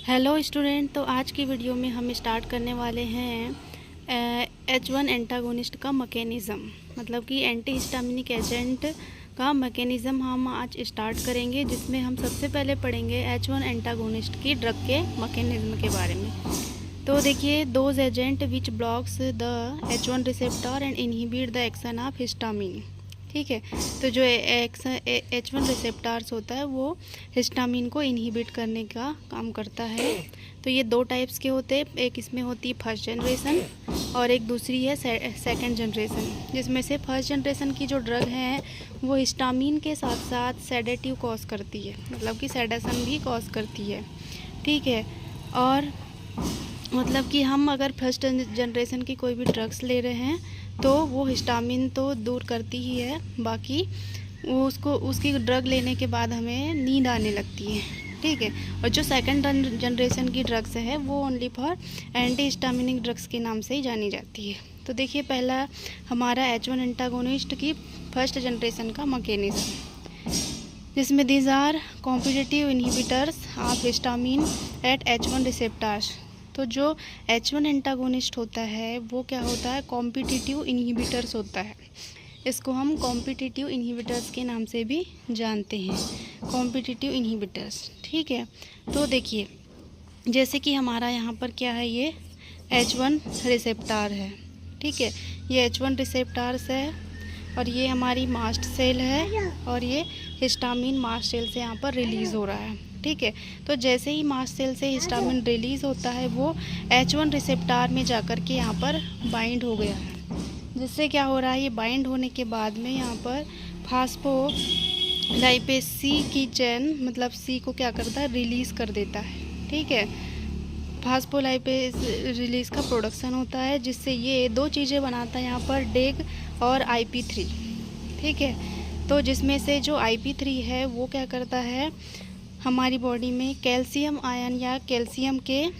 Hello student, तो आज की वीडियो में हम स्टार्ट करने वाले हैं H1 एंटागोनिस्ट का मैकेनिज़्म, मतलब कि एंटी हिस्टामिनिक एजेंट का मैकेनिज़्म हम आज स्टार्ट करेंगे, जिसमें हम सबसे पहले पढ़ेंगे H1 एंटागोनिस्ट की ड्रग के मैकेनिज़्म के बारे में। तो देखिए, those agent which blocks the H1 receptor and inhibit the action of histamine. ठीक है, तो जो H1 रिसेप्टार्स होता है वो हिस्टामिन को इनहिबिट करने का काम करता है। तो ये दो टाइप्स के होते हैं, एक इसमें होती है फर्स्ट जनरेशन और एक दूसरी है सेकंड जनरेशन। जिसमें से फर्स्ट जनरेशन की जो ड्रग है वो हिस्टामिन के साथ साथ सेडेटिव कॉज करती है, मतलब कि सेडेशन भी कॉज करती है। ठीक है, और मतलब कि हम अगर फर्स्ट जनरेशन की कोई भी ड्रग्स ले रहे हैं तो वो हिस्टामिन तो दूर करती ही है, बाकी वो उसकी ड्रग लेने के बाद हमें नींद आने लगती है। ठीक है, और जो सेकंड जनरेशन की ड्रग्स है वो only for anti histaminic drugs के नाम से ही जानी जाती है। तो देखिए, पहला हमारा H1 एंटागोनिस्ट की फर्स्ट जनरेशन का मैकेनिज्म, जिसमें these are competitive inhibitors of histamine at H1 receptors. तो जो H1 एंटागोनिस्ट होता है वो क्या होता है, कॉम्पिटिटिव इनहिबिटर्स होता है। इसको हम कॉम्पिटिटिव इनहिबिटर्स के नाम से भी जानते हैं, कॉम्पिटिटिव इनहिबिटर्स। ठीक है, तो देखिए, जैसे कि हमारा यहाँ पर क्या है, ये H1 रिसेप्टार है। ठीक है, ये H1 रिसेप्टार्स है और ये हमारी मास्ट सेल है और ये हिस्टामिन मास्ट सेल से यहाँ पर रिलीज़ हो रहा है। ठीक है, तो जैसे ही मास्ट सेल से हिस्टामिन रिलीज़ होता है वो H1 रिसेप्टार में जाकर के यहाँ पर बाइंड हो गया है। जिससे क्या हो रहा है, ये बाइंड होने के बाद में यहाँ पर फास्फोलाइपेज सी की चेन, मतलब सी को क्या करता है, रिलीज़ कर देता है। ठीक है, फास्फोलाइपेज रिलीज़ का प्रोडक्शन होता है, जिससे ये दो चीज़ें बनाता है यहाँ पर, डेग और IP3। ठीक है, तो जिसमें से जो IP3 है वो क्या करता है, हमारी बॉडी में कैल्शियम आयन या कैल्शियम के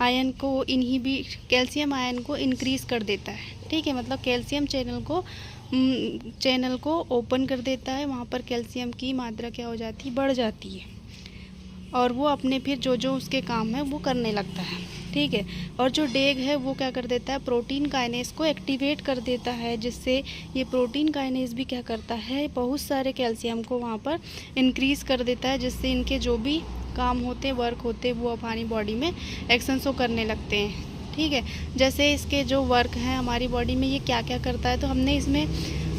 आयन को कैल्शियम आयन को इंक्रीज़ कर देता है। ठीक है, मतलब कैल्शियम चैनल को ओपन कर देता है, वहाँ पर कैल्शियम की मात्रा क्या हो जाती है, बढ़ जाती है, और वो अपने फिर जो उसके काम है वो करने लगता है। ठीक है, और जो डेग है वो क्या कर देता है, प्रोटीन काइनेज को एक्टिवेट कर देता है, जिससे ये प्रोटीन काइनेज भी क्या करता है, बहुत सारे कैल्शियम को वहाँ पर इंक्रीज़ कर देता है, जिससे इनके जो भी काम होते, वर्क होते, वो हमारी बॉडी में एक्शन शो करने लगते हैं। ठीक है, जैसे इसके जो वर्क हैं हमारी बॉडी में, ये क्या क्या करता है, तो हमने इसमें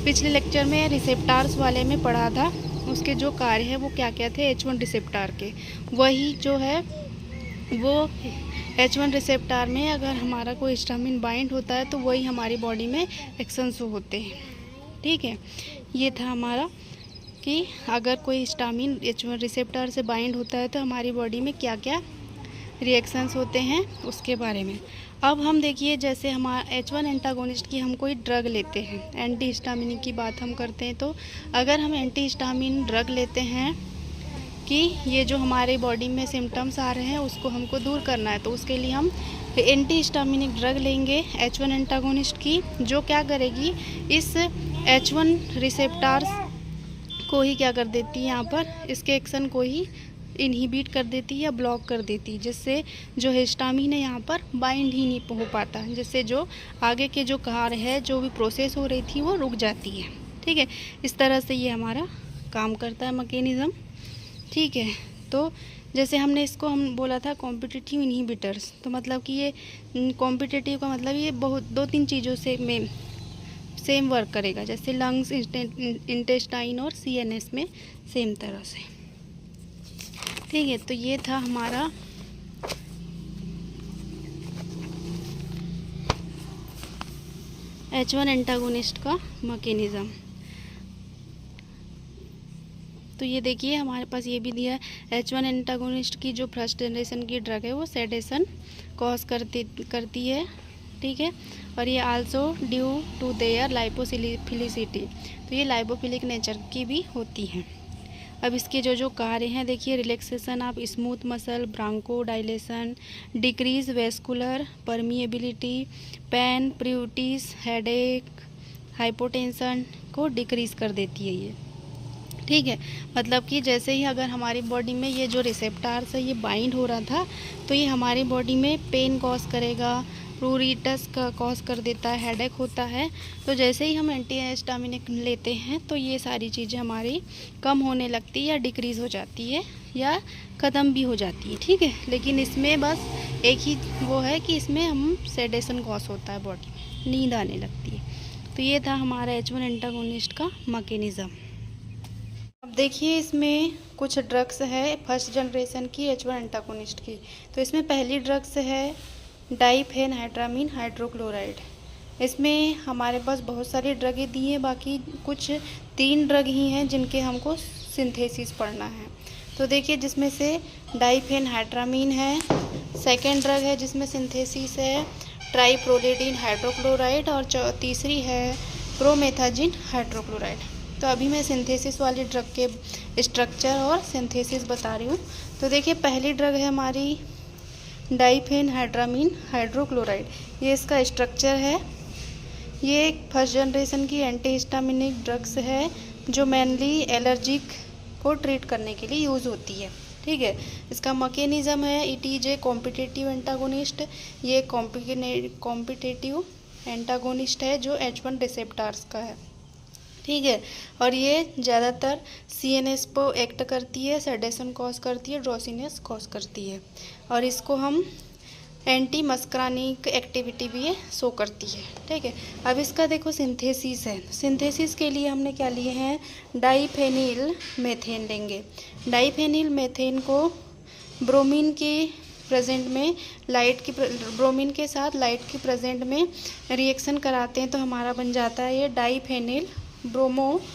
पिछले लेक्चर में रिसेप्टार्स वाले में पढ़ा था, उसके जो कार्य है वो क्या क्या थे H1 रिसेप्टार के। वही जो है वो H1 रिसेप्टार में अगर हमारा कोई हिस्टामिन बाइंड होता है तो वही हमारी बॉडी में एक्शन शो होते हैं। ठीक है, ये था हमारा कि अगर कोई हिस्टामिन H1 रिसेप्टार से बाइंड होता है तो हमारी बॉडी में क्या क्या रिएक्शंस होते हैं उसके बारे में। अब हम देखिए, जैसे हमारा H1 एंटागोनिस्ट की हम कोई ड्रग लेते हैं, एंटी हिस्टामिन की बात हम करते हैं, तो अगर हम एंटी हिस्टामिन ड्रग लेते हैं कि ये जो हमारे बॉडी में सिम्टम्स आ रहे हैं उसको हमको दूर करना है, तो उसके लिए हम एंटी हिस्टामिनिक ड्रग लेंगे H1 एंटागोनिस्ट की, जो क्या करेगी, इस H1 रिसेप्टार्स को ही क्या कर देती है, यहाँ पर इसके एक्शन को ही इनहिबिट कर देती है या ब्लॉक कर देती है, जिससे जो हिस्टामिन है यहाँ पर बाइंड ही नहीं हो पाता, जिससे जो आगे के जो कार्य है, जो भी प्रोसेस हो रही थी, वो रुक जाती है। ठीक है, इस तरह से ये हमारा काम करता है मैकेनिज़्म। ठीक है, तो जैसे इसको हम बोला था कॉम्पिटिटिव इनहिबिटर्स, तो मतलब कि ये कॉम्पिटिटिव का मतलब ये बहुत 2-3 चीज़ों से में सेम वर्क करेगा, जैसे लंग्स, इंटेस्टाइन और CNS में सेम तरह से। ठीक है, तो ये था हमारा H1 एंटागोनिस्ट का मैकेनिज़्म। तो ये देखिए, हमारे पास ये भी दिया है, H1 एंटागोनिस्ट की जो फर्स्ट जनरेशन की ड्रग है वो सेडेशन कॉज करती है। ठीक है, और ये आल्सो ड्यू टू देयर लाइपोफिलिसिटी, तो ये लाइपोफिलिक नेचर की भी होती है। अब इसके जो कार्य हैं, देखिए, relaxation of smooth muscle, bronchodilation, decrease vascular permeability, pain, pruritus, headache, hypotension को डिक्रीज कर देती है ये। ठीक है। मतलब कि जैसे ही अगर हमारी बॉडी में ये जो रिसेप्टार्स है ये बाइंड हो रहा था, तो ये हमारी बॉडी में पेन कॉज करेगा, प्रूरिटस का कॉज कर देता है, हेडेक होता है। तो जैसे ही हम एंटी हिस्टामिनिक लेते हैं तो ये सारी चीज़ें हमारी कम होने लगती है या डिक्रीज़ हो जाती है या ख़त्म भी हो जाती है। ठीक है। लेकिन इसमें बस एक ही वो है कि इसमें हम सेडेशन कॉज होता है, बॉडी में नींद आने लगती है। तो ये था हमारा H1 एंटागोनिस्ट का मैकेनिज़्म। अब देखिए इसमें कुछ ड्रग्स है फर्स्ट जनरेशन की H1 एंटागोनिस्ट की। तो इसमें पहली ड्रग्स है डाइफेनहाइड्रामीन हाइड्रोक्लोराइड। इसमें हमारे पास बहुत सारी ड्रगें दी हैं, बाकी कुछ 3 ड्रग ही हैं जिनके हमको सिंथेसिस पढ़ना है। तो देखिए जिसमें से डाइफेनहाइड्रामीन है, सेकेंड ड्रग है जिसमें सिंथेसिस है ट्राइप्रोलिडीन हाइड्रोक्लोराइड, और तीसरी है प्रोमेथाजिन हाइड्रोक्लोराइड। तो अभी मैं सिंथेसिस वाली ड्रग के स्ट्रक्चर और सिंथेसिस बता रही हूँ। तो देखिए पहली ड्रग है हमारी डाइफेनहाइड्रामीन हाइड्रोक्लोराइड। ये इसका स्ट्रक्चर है। ये एक फर्स्ट जनरेशन की एंटी हिस्टामिनिक ड्रग्स है जो मेनली एलर्जिक को ट्रीट करने के लिए यूज़ होती है। ठीक है। इसका मैकेनिज़्म है it is a competitive antagonist. ये कॉम्पिटिटिव एंटागोनिस्ट है जो H1 रिसेप्टर्स का है। ठीक है। और ये ज़्यादातर CNS को एक्ट करती है, सेडेशन कॉज करती है, ड्रोसिनेस कॉज करती है, और इसको हम एंटी मस्करानिक एक्टिविटी भी ये शो करती है। ठीक है। अब इसका देखो सिंथेसिस है। सिंथेसिस के लिए हमने क्या लिए हैं, डाइफेनिल मेथेन लेंगे। डाइफेनिल मेथेन को ब्रोमीन की प्रेजेंट में ब्रोमीन के साथ लाइट की प्रेजेंट में रिएक्शन कराते हैं तो हमारा बन जाता है ये डाइफेनिल ब्रोमोथेन।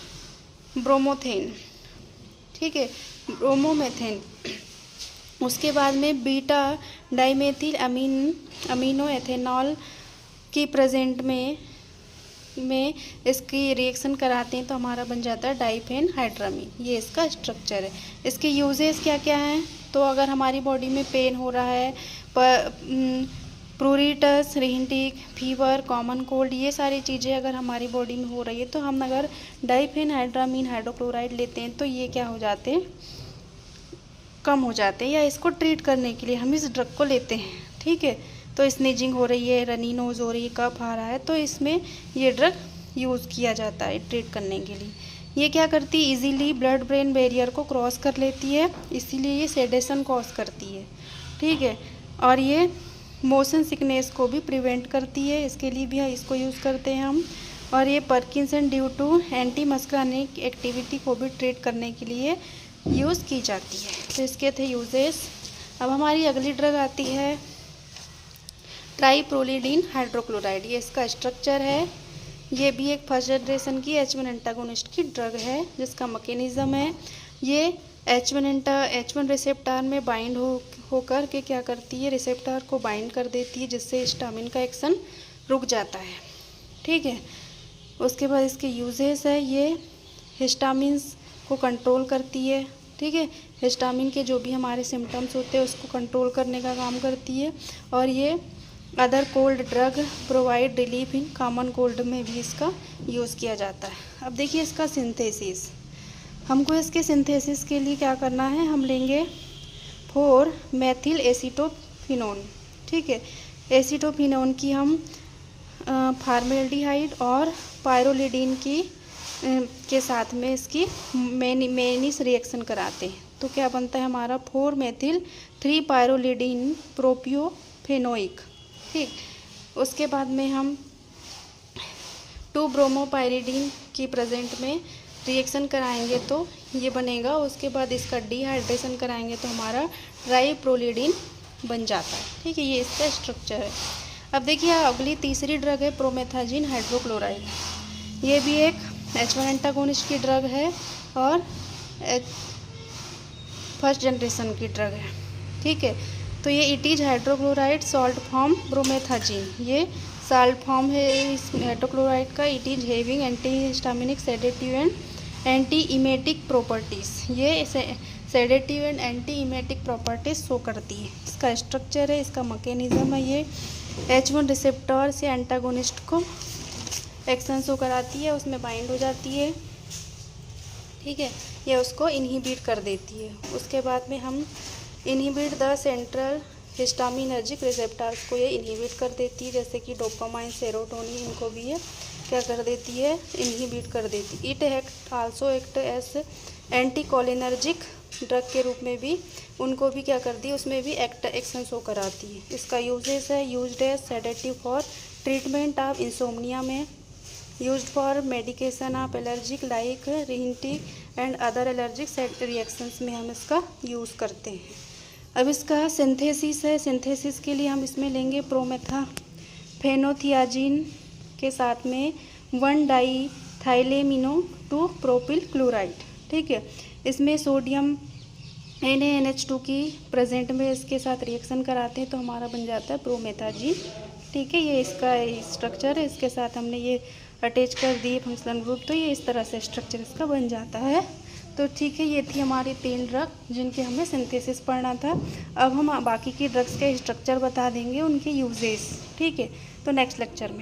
ठीक है, ब्रोमोमेथेन। उसके बाद में बीटा डाइमेथिल अमीनो एथेनॉल की प्रेजेंट में इसकी रिएक्शन कराते हैं तो हमारा बन जाता है डाइफेनहाइड्रामीन। ये इसका स्ट्रक्चर है। इसके यूजेस क्या क्या हैं, तो अगर हमारी बॉडी में पेन हो रहा है, प्रूरिटस, रिहिंटिक, फीवर, कॉमन कोल्ड, ये सारी चीज़ें अगर हमारी बॉडी में हो रही है तो हम अगर डाइफेनहाइड्रामीन हाइड्रोक्लोराइड लेते हैं तो ये क्या हो जाते हैं, कम हो जाते हैं, या इसको ट्रीट करने के लिए हम इस ड्रग को लेते हैं। ठीक है। तो स्नीजिंग हो रही है, रनी नोज हो रही है, कफ आ रहा है, तो इसमें ये ड्रग यूज़ किया जाता है ट्रीट करने के लिए। ये क्या करती है, इजीली ब्लड ब्रेन बैरियर को क्रॉस कर लेती है, इसीलिए ये सेडेशन कॉज करती है। ठीक है। और ये मोशन सिकनेस को भी प्रिवेंट करती है, इसके लिए भी इसको यूज़ करते हैं हम। और ये Parkinson due to antimuscarinic activity को भी ट्रीट करने के लिए यूज़ की जाती है। तो इसके थे यूजेस। अब हमारी अगली ड्रग आती है ट्राइप्रोलिडीन हाइड्रोक्लोराइड। ये इसका स्ट्रक्चर है। ये भी एक फर्स्ट जनरेशन की H1 एंटागोनिस्ट की ड्रग है जिसका मैकेनिज़्म है, ये H1 रिसेप्टर में बाइंड होकर के क्या करती है, रिसेप्टर को बाइंड कर देती है, जिससे हिस्टामिन का एक्शन रुक जाता है। ठीक है। उसके बाद इसके यूजेस है, ये हिस्टामिन्स को कंट्रोल करती है। ठीक है। हिस्टामिन के जो भी हमारे सिम्टम्स होते हैं उसको कंट्रोल करने का काम करती है। और ये other cold drug provide relief in common cold में भी इसका यूज़ किया जाता है। अब देखिए इसका सिंथेसिस। हमको इसके सिंथेसिस के लिए क्या करना है, हम लेंगे 4 मेथिल एसीटोफिनोन। ठीक है। एसीटोफिनोन की हम फार्मेल्डिहाइड और पायरोलिडीन की के साथ में इसकी मेनिस रिएक्शन कराते हैं तो क्या बनता है हमारा 4 मेथिल 3 पायरोलिडीन प्रोपियोफेनोइक। ठीक। उसके बाद में हम 2 ब्रोमोपायरिडीन की प्रेजेंट में रिएक्शन कराएंगे तो ये बनेगा। उसके बाद इसका डिहाइड्रेशन कराएंगे तो हमारा ट्राइप्रोलिडीन बन जाता है। ठीक है। ये इसका स्ट्रक्चर है। अब देखिए अगली तीसरी ड्रग है प्रोमेथाजिन हाइड्रोक्लोराइड। ये भी एक H1 एंटागोनिस्ट की ड्रग है और फर्स्ट जनरेशन की ड्रग है। ठीक है। तो ये it is hydrochloride salt form promethazine. ये साल्ट फॉर्म है इस हाइड्रोक्लोराइड का। It is having antihistaminic sedative and antiemetic properties. ये sedative and antiemetic properties show करती है। इसका स्ट्रक्चर है, इसका मैकेनिज़्म है, ये H1 रिसेप्टर से एंटागोनिस्ट को एक्शन शो कराती है, उसमें बाइंड हो जाती है। ठीक है, ये उसको इनहिबिट कर देती है। उसके बाद में हम इनहिबिट द सेंट्रल हिस्टामिनर्जिक रिसेप्टर्स को ये इनहिबिट कर देती है, जैसे कि डोपामाइन, सेरोटोनिन, इनको भी ये क्या कर देती है, इनहिबिट कर देती है। It also act as anticholinergic drug के रूप में भी उनको भी क्या करती है, उसमें भी एक्शन शो कराती है। इसका यूजेस है used as sedative for treatment of insomnia में, used for medication of allergic like rhinitis and other allergic reactions में हम इसका यूज़ करते हैं। अब इसका सिंथेसिस है। सिंथेसिस के लिए हम इसमें लेंगे प्रोमेथाफेनोथियाजिन के साथ में 1-डाईथाइलेमिनो 2 प्रोपिल क्लोराइड। ठीक है, इसमें सोडियम NaNH2 की प्रेजेंट में इसके साथ रिएक्शन कराते हैं तो हमारा बन जाता है प्रोमेथाजिन। ठीक है, ये इसका स्ट्रक्चर है। इसके साथ हमने ये अटैच कर दिए फंक्शनल ग्रुप, तो ये इस तरह से स्ट्रक्चर इसका बन जाता है। तो ठीक है, ये थी हमारी 3 ड्रग जिनके हमें सिंथेसिस पढ़ना था। अब हम बाकी की ड्रग्स के स्ट्रक्चर बता देंगे, उनके यूजेस। ठीक है, तो नेक्स्ट लेक्चर में।